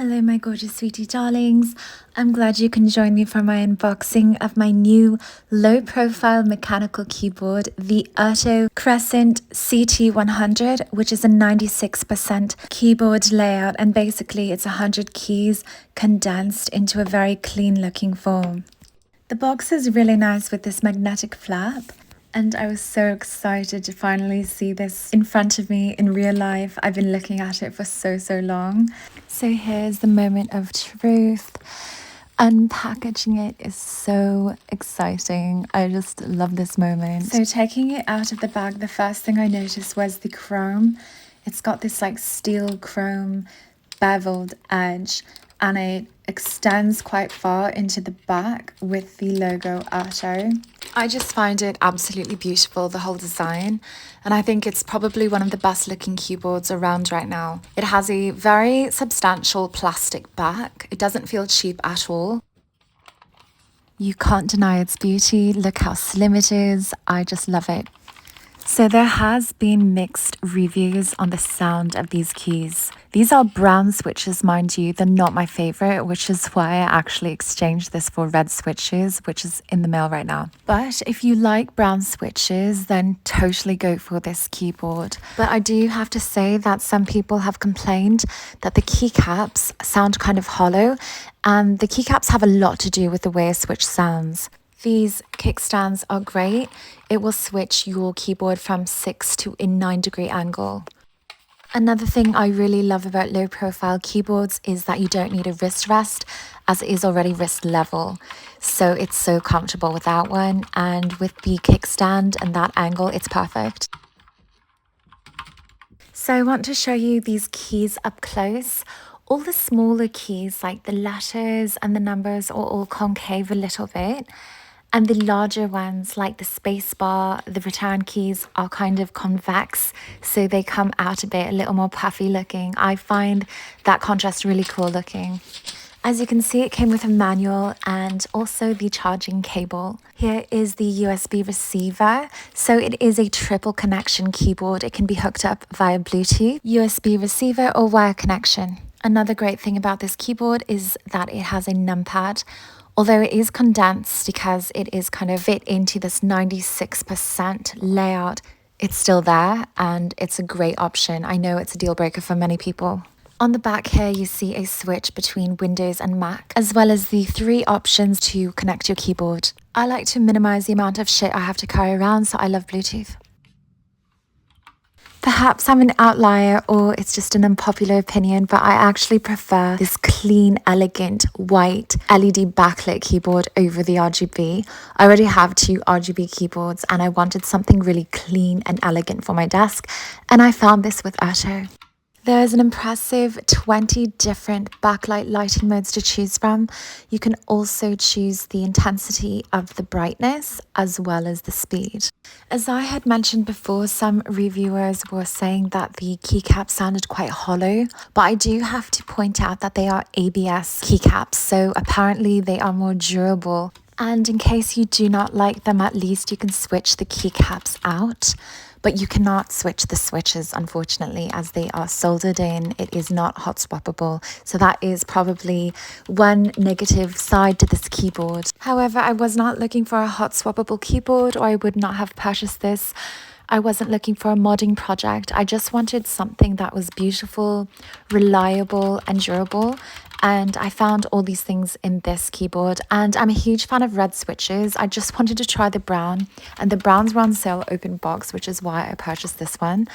Hello, my gorgeous sweetie darlings. I'm glad you can join me for my unboxing of my new low-profile mechanical keyboard, the Earto Crescent CT100, which is a 96% keyboard layout, and basically it's 100 keys condensed into a very clean-looking form. The box is really nice with this magnetic flap. And I was so excited to finally see this in front of me in real life. I've been looking at it for so long. So here's the moment of truth. Unpackaging it is so exciting. I just love this moment. So taking it out of the bag, the first thing I noticed was the chrome. It's got this like steel chrome beveled edge, and it extends quite far into the back with the logo Earto. I just find it absolutely beautiful, the whole design, and I think it's probably one of the best looking keyboards around right now. It has a very substantial plastic back. It doesn't feel cheap at all. You can't deny its beauty. Look how slim it is. I just love it. So there has been mixed reviews on the sound of these keys. These are brown switches, mind you. They're not my favorite, which is why I actually exchanged this for red switches, which is in the mail right now. But if you like brown switches, then totally go for this keyboard. But I do have to say that some people have complained that the keycaps sound kind of hollow, and the keycaps have a lot to do with the way a switch sounds. These kickstands are great. It will switch your keyboard from 6 to a 9-degree angle. Another thing I really love about low profile keyboards is that you don't need a wrist rest, as it is already wrist level. So it's so comfortable with that one, and with the kickstand and that angle, it's perfect. So I want to show you these keys up close. All the smaller keys, like the letters and the numbers, are all concave a little bit. And the larger ones, like the space bar, the return keys, are kind of convex, so they come out a bit, a little more puffy looking. I find that contrast really cool looking. As you can see, it came with a manual and also the charging cable. Here is the USB receiver. So it is a triple connection keyboard. It can be hooked up via Bluetooth, USB receiver, or wire connection. Another great thing about this keyboard is that it has a numpad. Although it is condensed because it is kind of fit into this 96% layout, it's still there and it's a great option. I know it's a deal breaker for many people. On the back here, you see a switch between Windows and Mac, as well as the 3 options to connect your keyboard. I like to minimize the amount of shit I have to carry around, so I love Bluetooth. Perhaps I'm an outlier or it's just an unpopular opinion, but I actually prefer this clean, elegant, white LED backlit keyboard over the RGB. I already have 2 RGB keyboards and I wanted something really clean and elegant for my desk, and I found this with Earto. There's an impressive 20 different backlight lighting modes to choose from. You can also choose the intensity of the brightness as well as the speed. As I had mentioned before, some reviewers were saying that the keycaps sounded quite hollow, but I do have to point out that they are ABS keycaps, so apparently they are more durable. And in case you do not like them, at least you can switch the keycaps out. But you cannot switch the switches, unfortunately, as they are soldered in. It is not hot swappable. So that is probably one negative side to this keyboard. However, I was not looking for a hot swappable keyboard, or I would not have purchased this. I wasn't looking for a modding project. I just wanted something that was beautiful, reliable, and durable. And I found all these things in this keyboard, and I'm a huge fan of red switches. I just wanted to try the brown, and the browns were on sale open box, which is why I purchased this one.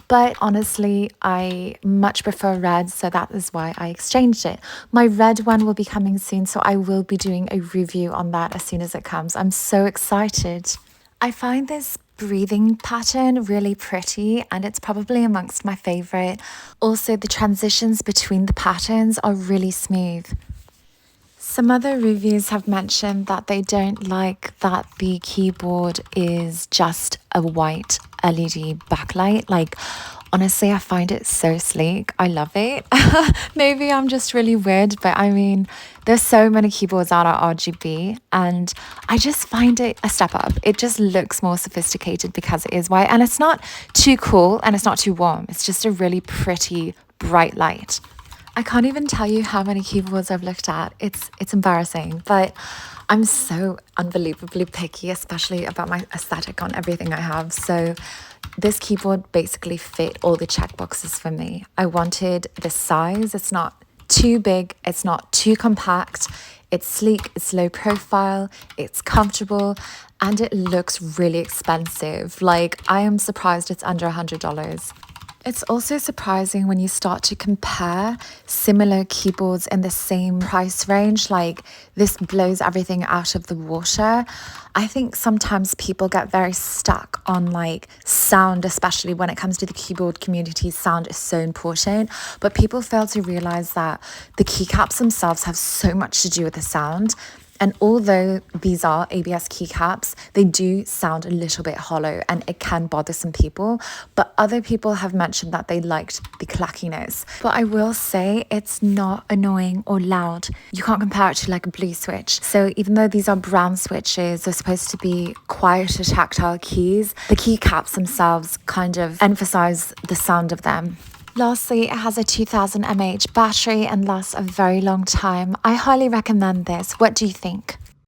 But honestly, I much prefer red, so that is why I exchanged it. My red one will be coming soon, so I will be doing a review on that as soon as it comes. I'm so excited. I find this breathing pattern really pretty, and it's probably amongst my favorite. Also, the transitions between the patterns are really smooth. Some other reviews have mentioned that they don't like that the keyboard is just a white LED backlight. Like, honestly, I find it so sleek. I love it. Maybe I'm just really weird, but I mean, there's so many keyboards out at RGB, and I just find it a step up. It just looks more sophisticated because it is white, and it's not too cool and it's not too warm. It's just a really pretty bright light. I can't even tell you how many keyboards I've looked at. It's embarrassing, but I'm so unbelievably picky, especially about my aesthetic on everything I have. So this keyboard basically fit all the check boxes for me. I wanted the size. It's not too big, it's not too compact. It's sleek, it's low profile, it's comfortable, and it looks really expensive. Like, I am surprised it's under $100. It's also surprising when you start to compare similar keyboards in the same price range. Like, this blows everything out of the water. I think sometimes people get very stuck on like sound, especially when it comes to the keyboard community. Sound is so important, but people fail to realize that the keycaps themselves have so much to do with the sound. And although these are ABS keycaps, they do sound a little bit hollow and it can bother some people. But other people have mentioned that they liked the clackiness. But I will say it's not annoying or loud. You can't compare it to like a blue switch. So even though these are brown switches, they're supposed to be quieter tactile keys. The keycaps themselves kind of emphasize the sound of them. Lastly, it has a 2000 mAh battery and lasts a very long time. I highly recommend this. What do you think?